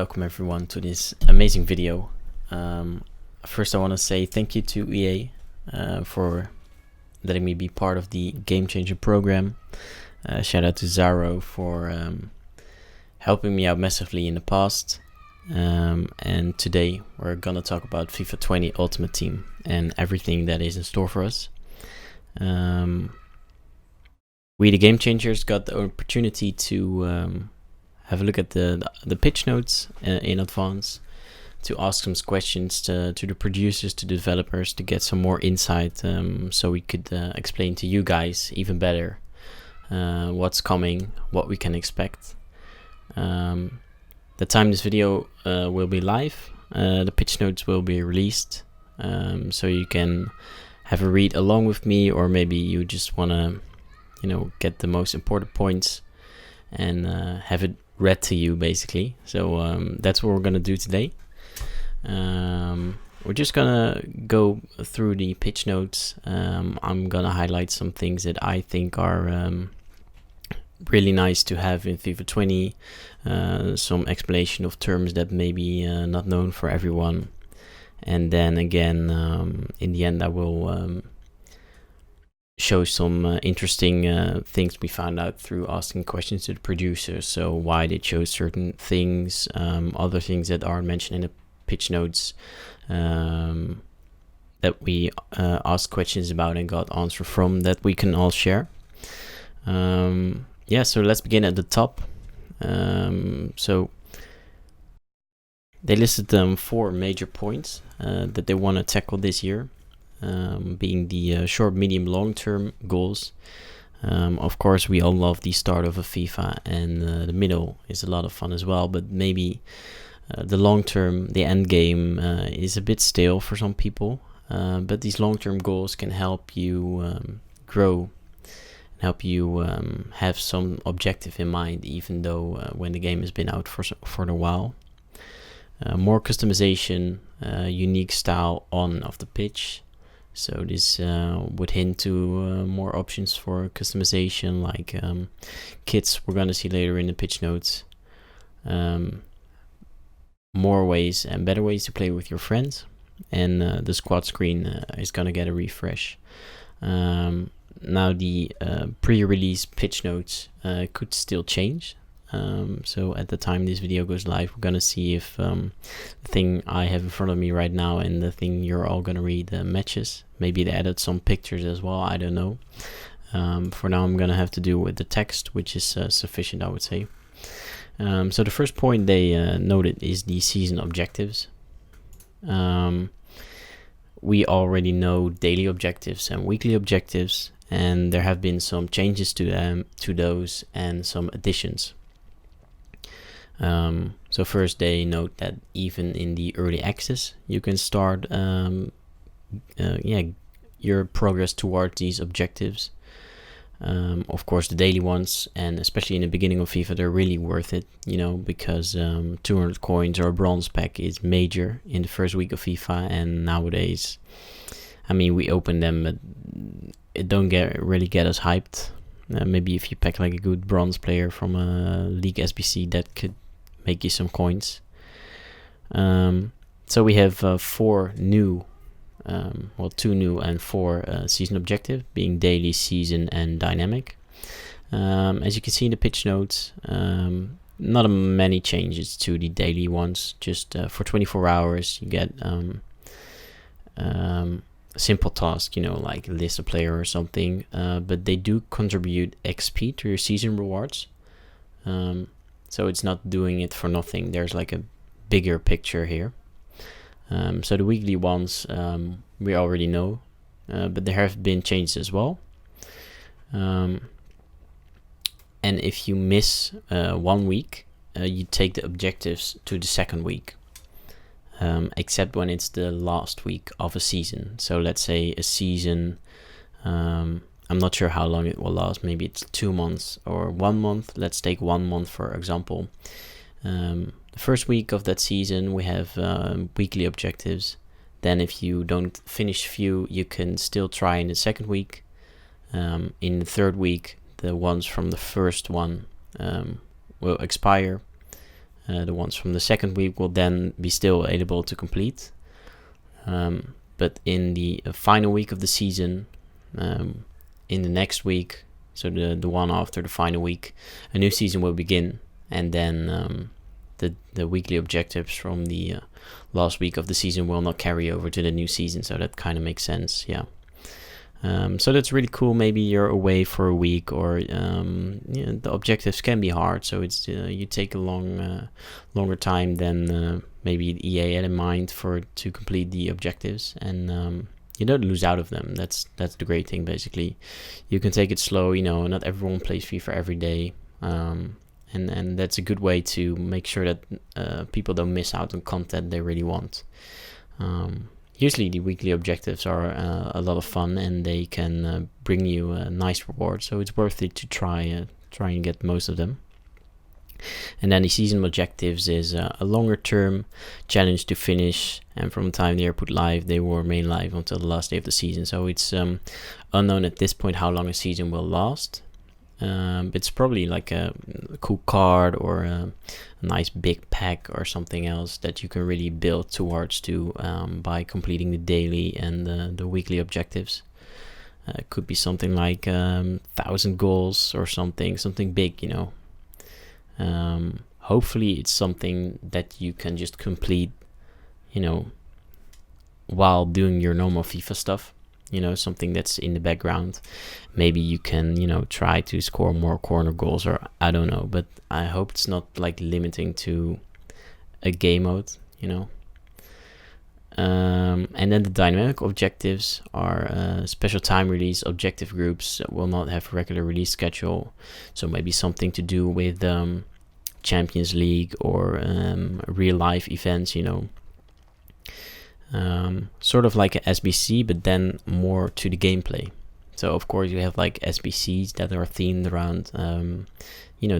Welcome everyone to this amazing video. First I want to say thank you to EA for letting me be part of the Game Changer program. Shout out to Zaro for helping me out massively in the past. And today we're gonna talk about FIFA 20 Ultimate Team and everything that is in store for us. We the Game Changers got the opportunity to have a look at the pitch notes in advance, to ask some questions to the producers, to developers, to get some more insight, so we could explain to you guys even better what's coming, what we can expect. The time this video will be live, the pitch notes will be released, so you can have a read along with me, or maybe you just want to get the most important points and have it read to you basically. So that's what we're gonna do today. We're just gonna go through the pitch notes. I'm gonna highlight some things that I think are really nice to have in FIFA 20, some explanation of terms that may be not known for everyone, and then again in the end I will show some interesting things we found out through asking questions to the producers. So why they chose certain things, other things that are mentioned in the pitch notes that we asked questions about and got answer from, that we can all share. Yeah, so let's begin at the top. So they listed 4 major points that they want to tackle this year. Being the short, medium, long-term goals. Of course, we all love the start of a FIFA, and the middle is a lot of fun as well. But maybe the long-term, the end game, is a bit stale for some people. But these long-term goals can help you grow, and help you have some objective in mind, even though when the game has been out for a while. More customization, unique style on off the pitch. So this would hint to more options for customization, like kits we're going to see later in the pitch notes. More ways and better ways to play with your friends. And the squad screen is going to get a refresh. Now the pre-release pitch notes could still change. So at the time this video goes live, we're gonna see if the thing I have in front of me right now and the thing you're all gonna read matches. Maybe they added some pictures as well, I don't know. For now I'm gonna have to do with the text, which is sufficient, I would say. So the first point they noted is the season objectives. We already know daily objectives and weekly objectives, and there have been some changes to those and some additions. So first they note that even in the early access you can start your progress towards these objectives. Of course the daily ones, and especially in the beginning of FIFA, they're really worth it, because 200 coins or a bronze pack is major in the first week of FIFA, and nowadays, I mean, we open them but it don't really get us hyped. Maybe if you pack like a good bronze player from a League SBC, that could make you some coins. So we have 4 new, 2 new and 4 season objective, being daily, season, and dynamic. As you can see in the pitch notes, not many changes to the daily ones. Just for 24 hours you get simple task, like list a player or something, but they do contribute XP to your season rewards. So it's not doing it for nothing. There's like a bigger picture here. So the weekly ones we already know, but there have been changes as well. And if you miss 1 week, you take the objectives to the second week, except when it's the last week of a season. So let's say a season, I'm not sure how long it will last. Maybe it's 2 months or 1 month. Let's take 1 month for example. The first week of that season we have weekly objectives. Then if you don't finish few, you can still try in the second week. In the third week, the ones from the first one will expire. The ones from the second week will then be still able to complete. But in the final week of the season, in the next week, so the one after the final week, a new season will begin, and then the weekly objectives from the last week of the season will not carry over to the new season. So that kind of makes sense, yeah. So that's really cool. Maybe you're away for a week, or the objectives can be hard, so it's you take a longer time than maybe EA had in mind to complete the objectives, and you don't lose out of them. That's the great thing. Basically, you can take it slow. Not everyone plays FIFA every day, and that's a good way to make sure that people don't miss out on content they really want. Usually the weekly objectives are a lot of fun, and they can bring you a nice reward, so it's worth it to try and get most of them. And then the season objectives is a longer term challenge to finish, and from the time they are put live, they will remain live until the last day of the season. So it's unknown at this point how long a season will last. It's probably like a cool card or a nice big pack or something else that you can really build towards by completing the daily and the weekly objectives. It could be something like 1,000 goals or something big, hopefully it's something that you can just complete, while doing your normal FIFA stuff. Something that's in the background. Maybe you can, try to score more corner goals, or I don't know, but I hope it's not like limiting to a game mode, And then the dynamic objectives are special time release objective groups that will not have a regular release schedule. So maybe something to do with Champions League or real life events, sort of like a SBC, but then more to the gameplay. So of course you have like SBCs that are themed around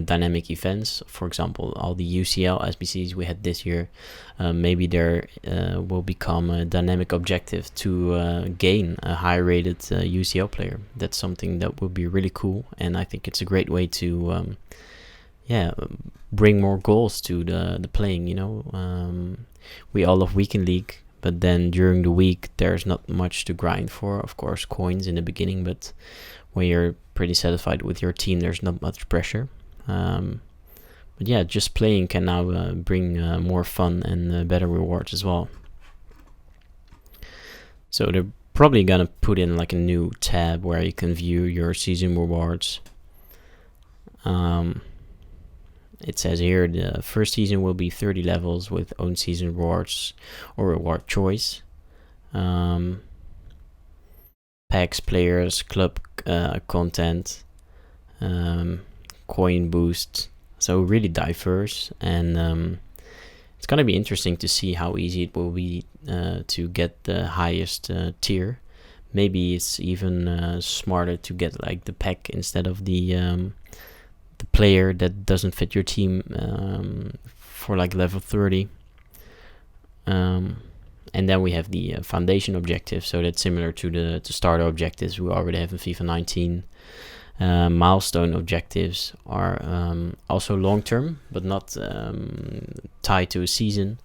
dynamic events. For example, all the UCL SBCs we had this year, maybe there will become a dynamic objective to gain a high rated UCL player. That's something that would be really cool, and I think it's a great way to bring more goals to the playing. We all love Weekend League, but then during the week, there's not much to grind for. Of course, coins in the beginning, but when you're pretty satisfied with your team, there's not much pressure. But yeah, just playing can now bring more fun and better rewards as well. So they're probably gonna put in like a new tab where you can view your season rewards. It says here the first season will be 30 levels with own season rewards or reward choice. Packs, players, club content, coin boost. So really diverse, and it's gonna be interesting to see how easy it will be to get the highest tier. Maybe it's even smarter to get like the pack instead of the player that doesn't fit your team for like level 30. And then we have the foundation objective, so that's similar to the starter objectives we already have in FIFA 19. Milestone objectives are also long term, but not tied to a season,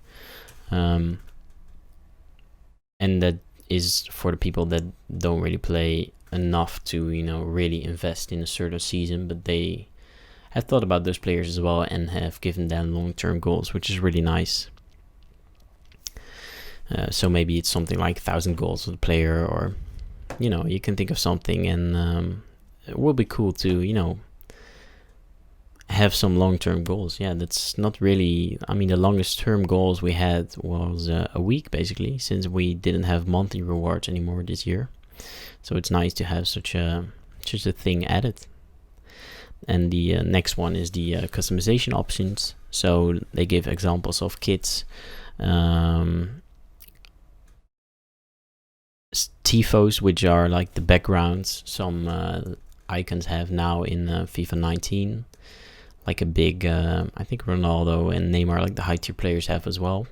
and that is for the people that don't really play enough to really invest in a certain season, but they have thought about those players as well and have given them long-term goals, which is really nice. So maybe it's something like 1,000 goals with a player, or you can think of something, and it will be cool to have some long-term goals. Yeah, that's not really, the longest term goals we had was a week basically, since we didn't have monthly rewards anymore this year. So it's nice to have such a thing added. And the next one is the customization options. So they give examples of kits, tifos, which are like the backgrounds some icons have now in FIFA 19, like a big I think Ronaldo and Neymar, like the high tier players, have as well.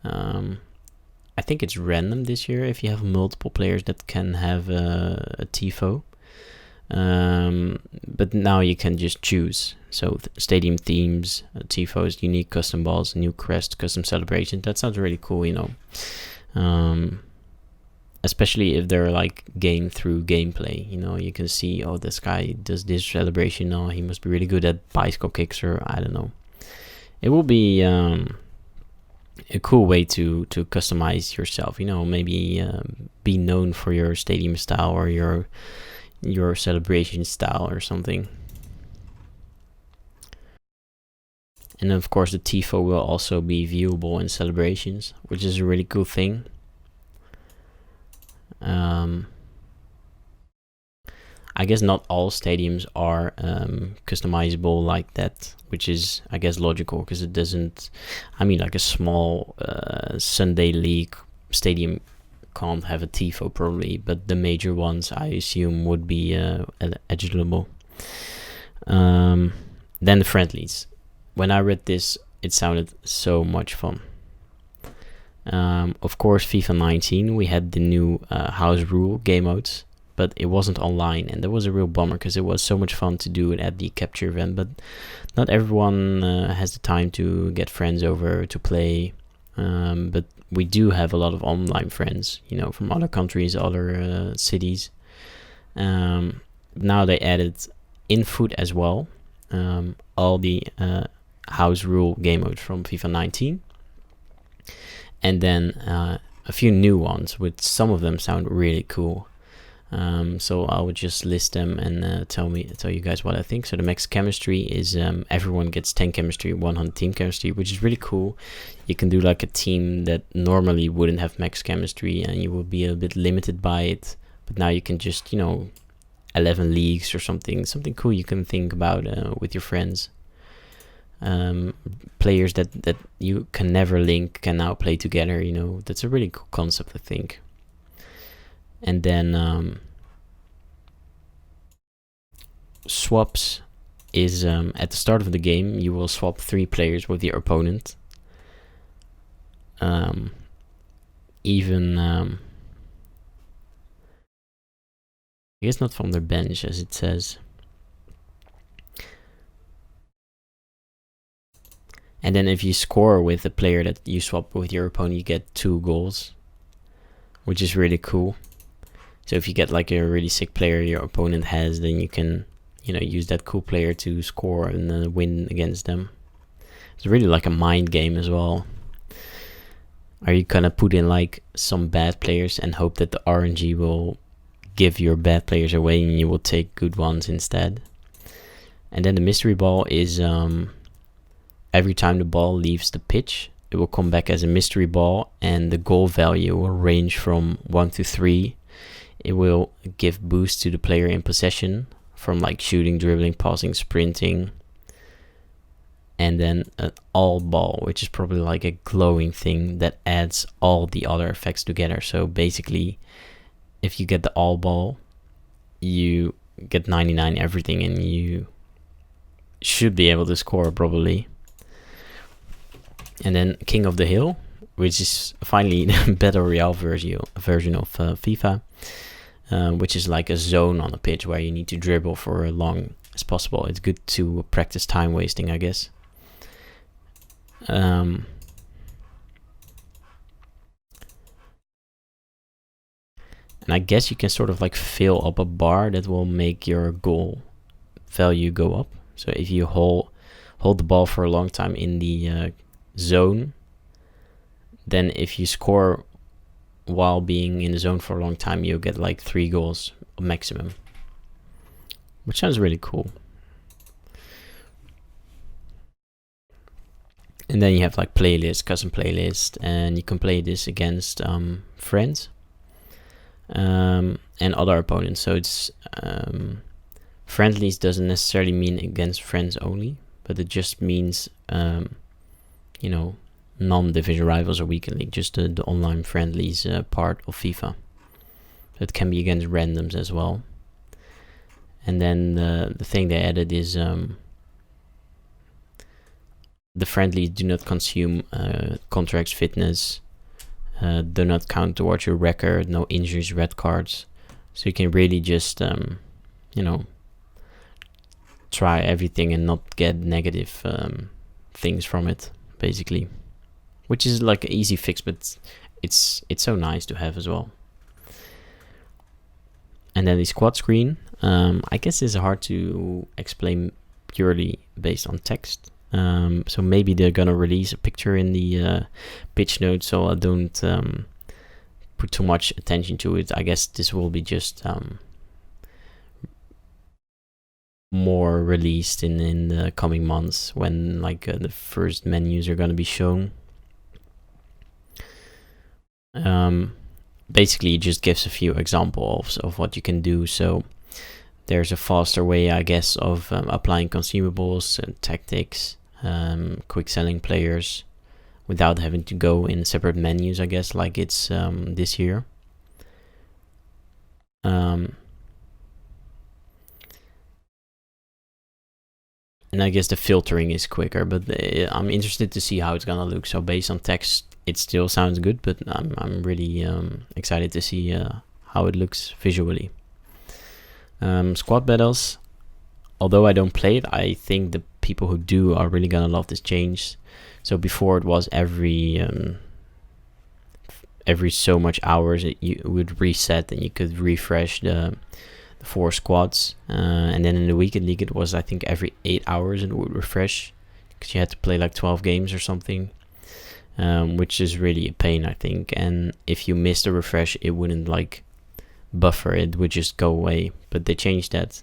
I think it's random this year if you have multiple players that can have a tifo. But now you can just choose. So stadium themes, tifos, unique custom balls, new crest, custom celebration. That sounds really cool, you know. Especially if they're like game through gameplay, you know, you can see, oh, this guy does this celebration, oh, he must be really good at bicycle kicks, or I don't know. It will be a cool way to customize yourself, you know, maybe be known for your stadium style or your celebration style or something. And of course the tifo will also be viewable in celebrations, which is a really cool thing. I guess not all stadiums are customizable like that, which is, I guess, logical, because it doesn't, I mean, like a small Sunday league stadium can't have a tifo probably, but the major ones I assume would be editable. Then the friendlies. When I read this, it sounded so much fun. Of course, FIFA 19, we had the new house rule game modes, but it wasn't online, and that was a real bummer, because it was so much fun to do it at the capture event, but not everyone has the time to get friends over to play. But we do have a lot of online friends, you know, from other countries, other cities. Now they added in-foot as well, all the house rule game modes from FIFA 19. And then a few new ones, which some of them sound really cool. So I would just list them and tell you guys what I think. So the max chemistry is everyone gets 10 chemistry, 100 team chemistry, which is really cool. You can do like a team that normally wouldn't have max chemistry, and you will be a bit limited by it. But now you can just, you know, 11 leagues or something cool you can think about with your friends. Players that you can never link can now play together, you know. That's a really cool concept, I think. And then swaps is at the start of the game you will swap 3 players with your opponent. Even I guess not from their bench, as it says. And then if you score with the player that you swap with your opponent, you get 2 goals, which is really cool. So if you get like a really sick player your opponent has, then you can, you know, use that cool player to score and win against them. It's really like a mind game as well. Are you gonna put in like some bad players and hope that the RNG will give your bad players away and you will take good ones instead? And then the mystery ball is every time the ball leaves the pitch, it will come back as a mystery ball, and the goal value will range from 1 to 3. It will give boost to the player in possession from like shooting, dribbling, passing, sprinting. And then an all ball, which is probably like a glowing thing that adds all the other effects together. So basically, if you get the all ball, you get 99 everything, and you should be able to score probably. And then King of the Hill, which is finally the Battle Royale version of FIFA, which is like a zone on a pitch where you need to dribble for as long as possible. It's good to practice time wasting, I guess. And I guess you can sort of like fill up a bar that will make your goal value go up. So if you hold the ball for a long time in the zone, then if you score while being in the zone for a long time, you'll get like 3 goals maximum, which sounds really cool. And then you have like playlist, custom playlist, and you can play this against friends and other opponents. So it's friendlies doesn't necessarily mean against friends only, but it just means you know, non-division rivals or weekend league, just the online friendlies part of FIFA. It can be against randoms as well. And then the thing they added is the friendlies do not consume contracts, fitness, do not count towards your record, no injuries, red cards. So you can really just you know, try everything and not get negative things from it, basically, which is like an easy fix, but it's so nice to have as well. And then the squad screen, I guess is hard to explain purely based on text. So maybe they're gonna release a picture in the pitch notes, so I don't put too much attention to it. I guess this will be just more released in the coming months, when like the first menus are gonna be shown. Basically, it just gives a few examples of what you can do. So there's a faster way, I guess, of applying consumables and tactics, quick selling players, without having to go in separate menus, I guess, like it's this year. And I guess the filtering is quicker, but I'm interested to see how it's gonna look. So based on text, it still sounds good, but I'm really excited to see how it looks visually. Squad battles, although I don't play it, I think the people who do are really gonna love this change. So before it was every so much hours you would reset and you could refresh the 4 squads, and then in the weekend league it was, I think, every 8 hours it would refresh, because you had to play like 12 games or something, which is really a pain, I think. And if you missed a refresh, it wouldn't like buffer, it would just go away. But they changed that,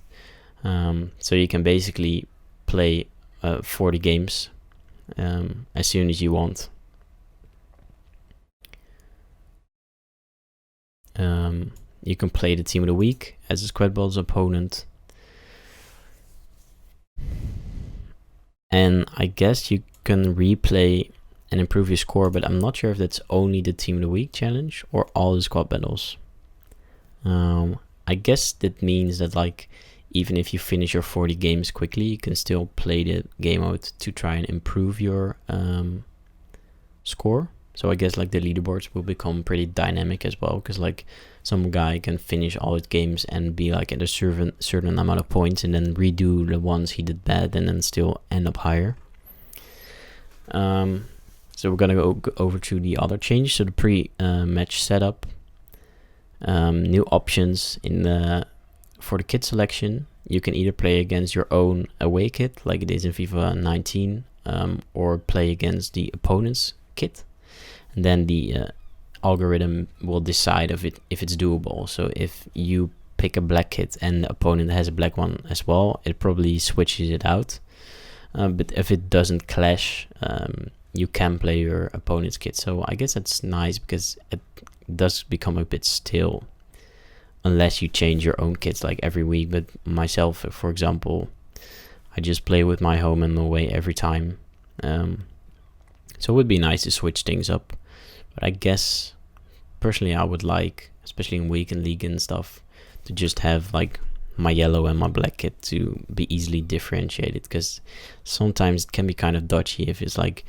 so you can basically play 40 games as soon as you want. You can play the team of the week as a squad battles opponent, and I guess you can replay and improve your score, but I'm not sure if that's only the team of the week challenge or all the squad battles. I guess that means that, like, even if you finish your 40 games quickly, you can still play the game mode to try and improve your score. So I guess like the leaderboards will become pretty dynamic as well, because like some guy can finish all his games and be like at a certain amount of points, and then redo the ones he did bad and then still end up higher. So we're gonna go over to the other change. So the pre-match setup, new options in for the kit selection. You can either play against your own away kit, like it is in FIFA 19, or play against the opponent's kit. And then the algorithm will decide if it's doable. So if you pick a black kit and the opponent has a black one as well, it probably switches it out. But if it doesn't clash, you can play your opponent's kit. So I guess that's nice, because it does become a bit stale unless you change your own kits like every week. But myself, for example, I just play with my home and away every time. So it would be nice to switch things up. But I guess personally I would like, especially in weekend league and stuff, to just have like my yellow and my black kit to be easily differentiated, because sometimes it can be kind of dodgy if it's like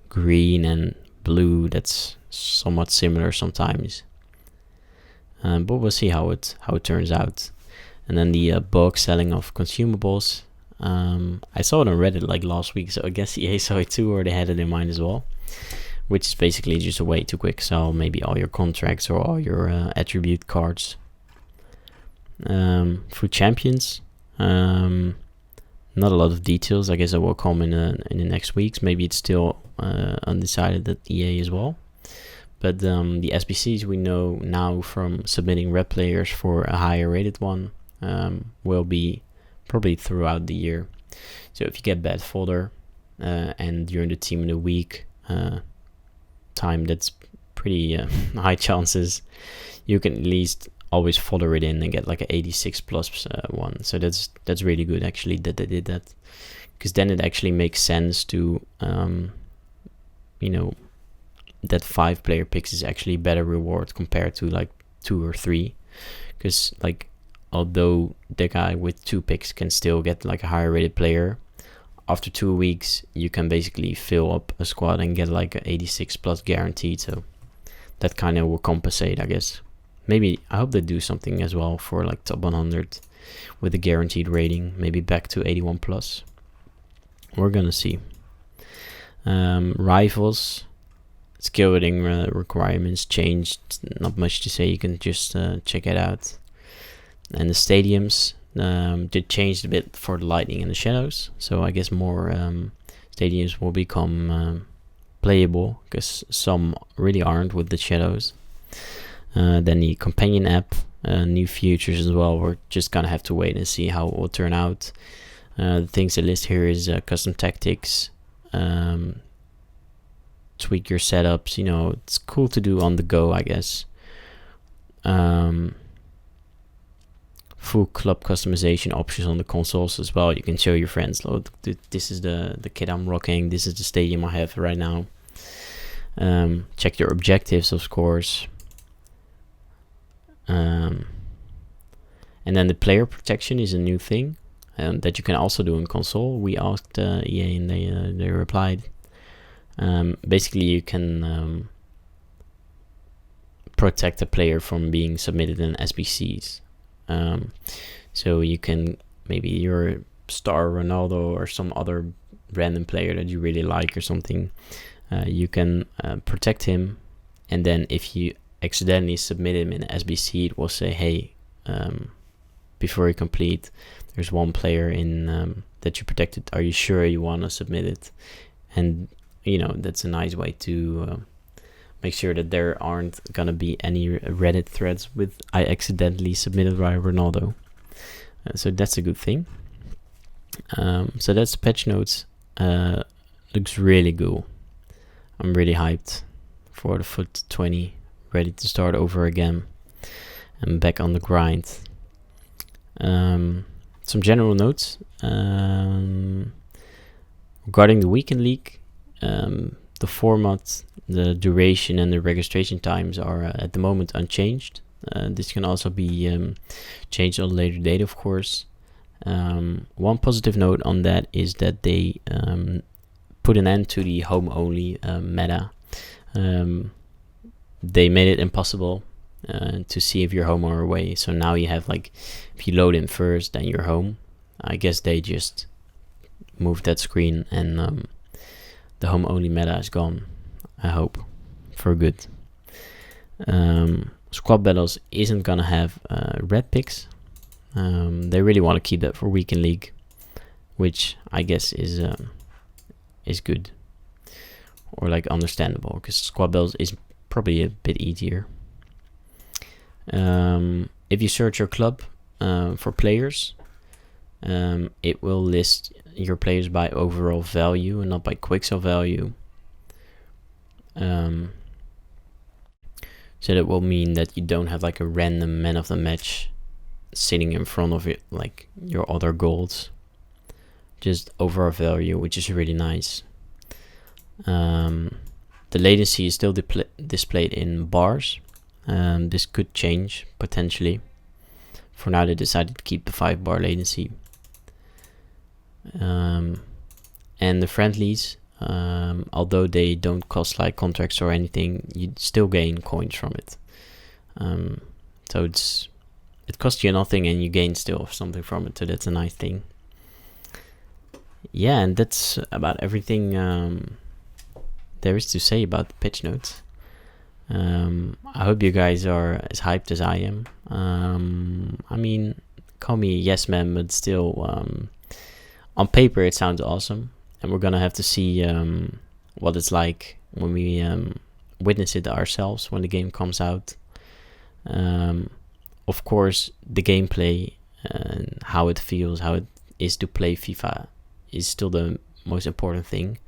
green and blue. That's somewhat similar sometimes, but we'll see how it turns out. And then the bulk selling of consumables, I saw it on Reddit like last week, so I guess EA saw it too, or they had it in mind as well, which is basically just a way to quick sell maybe all your contracts or all your attribute cards. For champions, not a lot of details. I guess I will come in the next weeks. Maybe it's still undecided at EA as well. But the SBCs we know now from submitting red players for a higher rated one will be probably throughout the year. So if you get bad fodder and you're in the team of the week time, that's pretty high chances you can at least always fodder it in and get like an 86 plus one. So that's really good actually that they did that, because then it actually makes sense to that 5 player picks is actually better reward compared to like 2 or 3, because like although the guy with 2 picks can still get like a higher rated player, after 2 weeks you can basically fill up a squad and get like an 86 plus guaranteed. So that kind of will compensate, I guess. maybe I hope they do something as well for like top 100 with a guaranteed rating, maybe back to 81 plus. We're gonna see. Rivals, skill rating requirements changed. Not much to say. You can just check it out. And the stadiums did change a bit for the lightning and the shadows. So I guess more stadiums will become playable, because some really aren't with the shadows. Then the companion app, new features as well. We're just gonna have to wait and see how it will turn out. The things they list here is custom tactics, tweak your setups. You know, it's cool to do on the go, I guess. Full club customization options on the consoles as well. You can show your friends, look, this is the kit I'm rocking, this is the stadium I have right now. Check your objectives, of course. And then the player protection is a new thing that you can also do in console. We asked EA and they replied. Basically, you can protect a player from being submitted in SBCs. So you can, maybe your star Ronaldo or some other random player that you really like or something, you can protect him, and then if you accidentally submit him in SBC, it will say, hey, before you complete, there's one player in that you protected, are you sure you want to submit it? And you know, that's a nice way to make sure that there aren't gonna be any Reddit threads with I accidentally submitted by Ronaldo. So that's a good thing. So that's the patch notes. Looks really cool. I'm really hyped for the FUT 20, ready to start over again. I'm back on the grind. Some general notes regarding the weekend league. The format, the duration, and the registration times are at the moment unchanged. This can also be changed on a later date, of course. One positive note on that is that they put an end to the home-only meta. They made it impossible to see if you're home or away. So now you have, like, if you load in first, then you're home. I guess they just moved that screen, and the home-only meta is gone, I hope, for good. Squad battles isn't gonna have red picks. They really want to keep that for weekend league, which I guess is good, or like understandable, because squad battles is probably a bit easier. If you search your club for players, it will list your players by overall value and not by quicksell value. So that will mean that you don't have like a random man of the match sitting in front of it, like your other goals. Just overall value, which is really nice. The latency is still displayed in bars. This could change potentially. For now, they decided to keep the 5-bar latency. And the friendlies, although they don't cost like contracts or anything, you still gain coins from it. So it costs you nothing and you gain still something from it, so that's a nice thing. Yeah, and that's about everything there is to say about the patch notes. I hope you guys are as hyped as I am. I mean, call me a yes man, but still, on paper it sounds awesome, and we're gonna have to see what it's like when we witness it ourselves when the game comes out. Of course, the gameplay and how it feels, how it is to play FIFA is still the most important thing.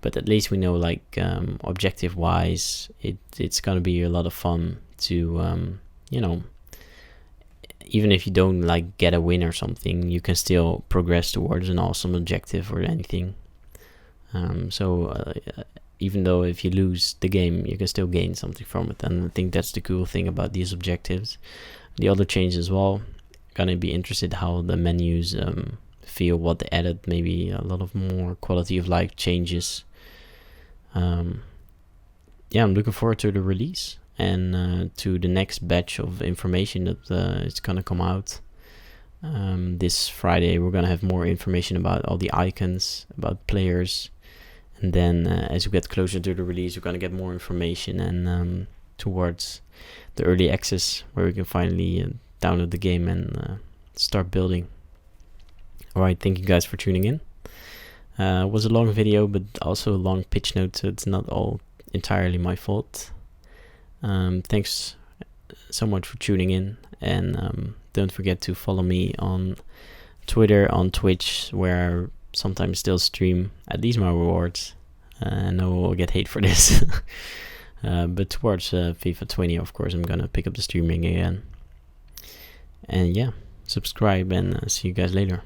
But at least we know, like, objective wise, it's gonna be a lot of fun to you know, even if you don't like get a win or something, you can still progress towards an awesome objective or anything. So even though if you lose the game, you can still gain something from it, and I think that's the cool thing about these objectives. The other changes as well, gonna be interested how the menus feel, what they added, maybe a lot of more quality of life changes. Yeah, I'm looking forward to the release, and to the next batch of information that is gonna come out. This Friday we're gonna have more information about all the icons, about players, and then as we get closer to the release, we're gonna get more information and towards the early access where we can finally download the game and start building. Alright, thank you guys for tuning in. It was a long video, but also a long pitch note, so it's not all entirely my fault. Thanks so much for tuning in, and don't forget to follow me on Twitter, on Twitch, where I sometimes still stream at least my rewards. I know I'll get hate for this. But towards FIFA 20, of course, I'm gonna pick up the streaming again. And yeah, subscribe, and see you guys later.